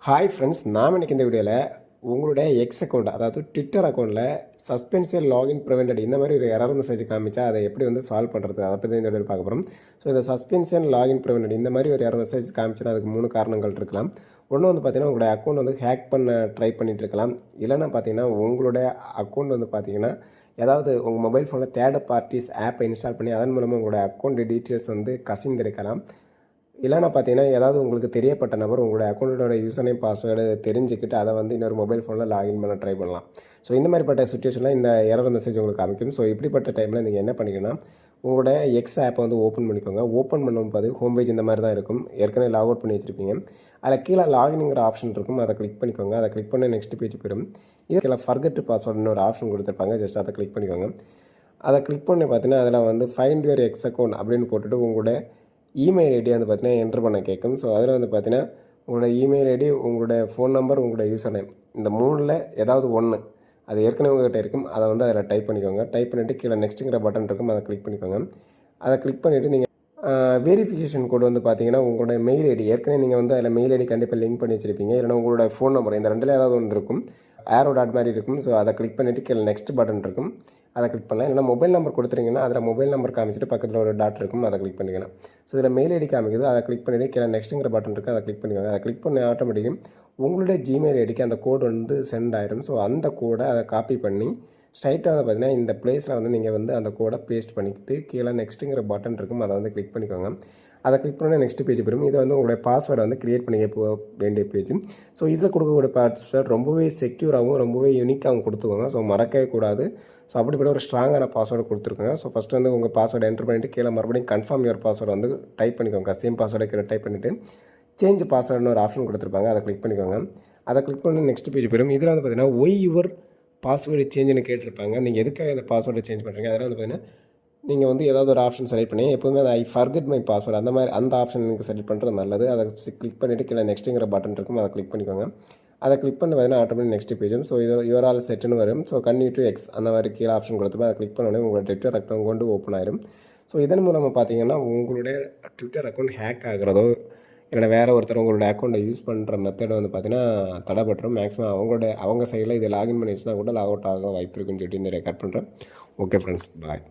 Hi friends, நாம் இன்றைக்கி இந்த வீடியோவில் உங்களுடைய எக்ஸ் அக்கௌண்ட், அதாவது ட்விட்டர் அக்கௌண்ட்டில் சஸ்பென்ஷியல் லாகின் ப்ரிவெண்டட் இந்த மாதிரி ஒரு எரர் மெசேஜ் காமிச்சா அதை எப்படி வந்து சால்வ் பண்ணுறது, அதை பற்றி இந்த வீடியோ பார்க்க போகிறோம். ஸோ இந்த சஸ்பென்ஷன் லாகின் ப்ரிவெண்டட் இந்த மாதிரி ஒரு எரர் மெசேஜ் காமிச்சுன்னா அதுக்கு 3 காரணங்கள் இருக்கலாம். ஒன்று வந்து பார்த்திங்கன்னா, உங்களுடைய அக்கௌண்ட் வந்து ஹேக் பண்ண ட்ரை பண்ணிகிட்டு இருக்கலாம். இல்லைன்னா பார்த்தீங்கன்னா, உங்களுடைய அக்கௌண்ட் வந்து பார்த்திங்கன்னா ஏதாவது உங்கள் மொபைல் ஃபோனில் தேர்ட் பார்ட்டிஸ் ஆப்பை இன்ஸ்டால் பண்ணி அதன் மூலமாக உங்களுடைய அக்கௌண்ட் டீட்டெயில்ஸ் வந்து கசிந்திருக்கலாம். இல்லைனா பார்த்தீங்கன்னா, ஏதாவது உங்களுக்கு தெரியப்பட்ட நபர் உங்களுடைய அக்கௌண்ட்டோட யூசர் நேம் பாஸ்வேர்டு தெரிஞ்சுக்கிட்டு அதை வந்து இன்னொரு மொபைல் ஃபோனில் லாகின் பண்ண ட்ரை பண்ணலாம். ஸோ இந்த மாதிரிப்பட்ட சுச்சுவேஷனில் இந்த எரர் மெசேஜ் உங்களுக்கு காமிக்கும். ஸோ இப்படிப்பட்ட டைமில் நீங்கள் என்ன பண்ணிக்கணும்னா, உங்களுடைய எக்ஸ் ஆப்பை வந்து ஓப்பன் பண்ணிக்கோங்க. ஓப்பன் பண்ணும்போது ஹோம் பேஜ் இந்த மாதிரி தான் இருக்கும். ஏற்கனவே லாக் அவுட் பண்ணி வச்சுருப்பீங்க. அதில் கீழே லாகின்ங்கிற ஆப்ஷன் இருக்கும். அதை கிளிக் பண்ணிக்கோங்க. அதை கிளிக் பண்ணி நெக்ஸ்ட் பேஜ் போயிடும். இது கீழே ஃபர்கெட் பாஸ்வேர்டுன்னு ஒரு ஆப்ஷன் கொடுத்துருப்பாங்க. ஜஸ்ட் அதை கிளிக் பண்ணிக்கோங்க. அதை கிளிக் பண்ணி பார்த்தீங்கன்னா, அதில் வந்து ஃபைண்ட் யுவர் எக்ஸ் அக்கௌண்ட் அப்படின்னு போட்டுட்டு உங்களுடைய இமெயில் ஐடி வந்து பார்த்தீங்கன்னா என்ட்ரு பண்ண கேட்கும். ஸோ அதில் வந்து பார்த்தீங்கன்னா, உங்களோட இமெயில் ஐடி, உங்களுடைய ஃபோன் நம்பர், உங்களுடைய யூசர் நேம் இந்த 3ல் ஏதாவது ஒன்று அது ஏற்கனவே உங்கள்கிட்ட இருக்கும். அதை வந்து அதில் டைப் பண்ணிக்கோங்க. டைப் பண்ணிவிட்டு கீழே நெக்ஸ்ட்டுங்கிற பட்டன் இருக்கும். அதை கிளிக் பண்ணிக்கோங்க. அதை கிளிக் பண்ணிவிட்டு நீங்கள் வெரிஃபிகேஷன் கோடு வந்து பார்த்தீங்கன்னா, உங்களோட மெயில் ஐடி ஏற்கனவே நீங்கள் வந்து அதில் மெயில் ஐடி கண்டிப்பாக லிங்க் பண்ணி வச்சுருப்பீங்க. இல்லைனா உங்களோட ஃபோன் நம்பர் இந்த 2ல் ஏதாவது ஒன்று இருக்கும். ஏரோ டாட் மாதிரி இருக்கும். ஸோ அதை கிளிக் பண்ணிவிட்டு கீழே நெக்ஸ்ட் பட்டன் இருக்கும். அதை கிளிக் பண்ணலாம். இல்லைனா மொபைல் நம்பர் கொடுத்துருங்கன்னா அதில் மொபைல் நம்பர் காமிச்சிட்டு பக்கத்தில் ஒரு டாட் இருக்கும். அதை கிளிக் பண்ணிக்கலாம். ஸோ இதில் மெயில் ஐடி காமிக்குது. அதை கிளிக் பண்ணிவிட்டு கீழே நெக்ஸ்ட்டுங்கிற பட்டன் இருக்குது. அதை கிளிக் பண்ணிக்கோங்க. அதை கிளிக் பண்ணி ஆட்டோமேட்டிக்காக உங்களுடைய ஜிமெயில் ஐடிக்கு அந்த கோடு வந்து சென்ட் ஆயிரும். ஸோ அந்த கோடை அதை காப்பி பண்ணி ஸ்ட்ரைட்டாக வந்து பார்த்தீங்கன்னா, இந்த பிளேஸில் வந்து நீங்கள் வந்து அந்த கோடை பேஸ்ட் பண்ணிக்கிட்டு கீழே நெக்ஸ்ட்டுங்கிற பட்டன் இருக்கும். அதை வந்து கிளிக் பண்ணிக்கோங்க. அதை கிளிக் பண்ணால் நெக்ஸ்ட் பேஜ் போயிடும். இது வந்து உங்களுடைய பாஸ்வேர்டை வந்து க்ரியேட் பண்ணிக்க போக வேண்டிய பேஜ். ஸோ இதில் கொடுக்கக்கூடிய பாஸ்வேர்ட் ரொம்பவே செக்யூராகவும் ரொம்பவே யூனிக்காகவும் கொடுத்துக்கோங்க. ஸோ மறக்கவே கூடாது. ஸோ அப்படிப்பட்ட ஒரு ஸ்ட்ராங்கான பாஸ்வேர்டு கொடுத்துருக்கோங்க. ஸோ ஃபஸ்ட்டு வந்து உங்கள் பாஸ்வேர்டை என்ட்ரு பண்ணிவிட்டு கீழே மறுபடியும் கன்ஃபார்ம் யுவர் பாஸ்வேர்டு வந்து டைப் பண்ணிக்கோங்க. சேம் பாஸ்வேர்டை கீழே டைப் பண்ணிவிட்டு சேஞ்ச் பாஸ்வேர்டுன்னு ஒரு ஆப்ஷன் கொடுத்துருப்பாங்க. அதை கிளிக் பண்ணிக்கோங்க. அதை கிளிக் பண்ணி நெக்ஸ்ட் பேஜ் போயிடும். இதில் வந்து பார்த்தீங்கன்னா, ஒய் யுவர் பாஸ்வேர்டு சேஞ்சுன்னு கேட்டிருப்பாங்க. நீங்கள் எதுக்காக இந்த பாஸ்வேர்டை சேஞ்ச் பண்ணுறீங்க? அதெல்லாம் வந்து பார்த்தீங்கன்னா, நீங்கள் வந்து ஏதாவது ஒரு ஆப்ஷன் செலக்ட் பண்ணி எப்போதுமே அதை ஐ ஃபர்கெட் மை பாஸ்வேர்டு அந்த ஆப்ஷன் நீங்கள் செலக்ட் பண்ணுறது நல்லது. அதை கிளிக் பண்ணிவிட்டு கீழே நெக்ஸ்ட்டுங்கிற பட்டன் இருக்கும். அதை கிளிக் பண்ணிக்கோங்க. அதை கிளிக் பண்ணி பார்த்தீங்கன்னா ஆட்டோமேட்டிக் நெக்ஸ்ட் பேஜும். ஸோ இது யுவர் ஆல் செட்டுன்னு வரும். ஸோ கன்டினியூ டு எக்ஸ் அந்த மாதிரி கீழே ஆப்ஷன் கொடுத்துப்போம். அதை கிளிக் பண்ணோடனே உங்களோட ட்விட்டர் அக்கௌண்ட் கொண்டு ஓப்பன் ஆயிரும். ஸோ இதன் மூலமாக பார்த்தீங்கன்னா, உங்களுடைய ட்விட்டர் அக்கௌண்ட் ஹேக் ஆகிறதோ இல்லைனா வேறு ஒருத்தர் உங்களோட அக்கௌண்ட்டை யூஸ் பண்ணுற மெத்தடை வந்து பார்த்தீங்கன்னா தடைப்பட்டுரும். மேக்ஸிமம் அவங்க சைடில் இது லாகின் பண்ணி வச்சுனா கூட லாக் அவுட் ஆக வாய்ப்பு இருக்குன்னு சொல்லிட்டு இந்த கட் பண்ணுறேன். ஓகே ஃப்ரெண்ட்ஸ், பாய்.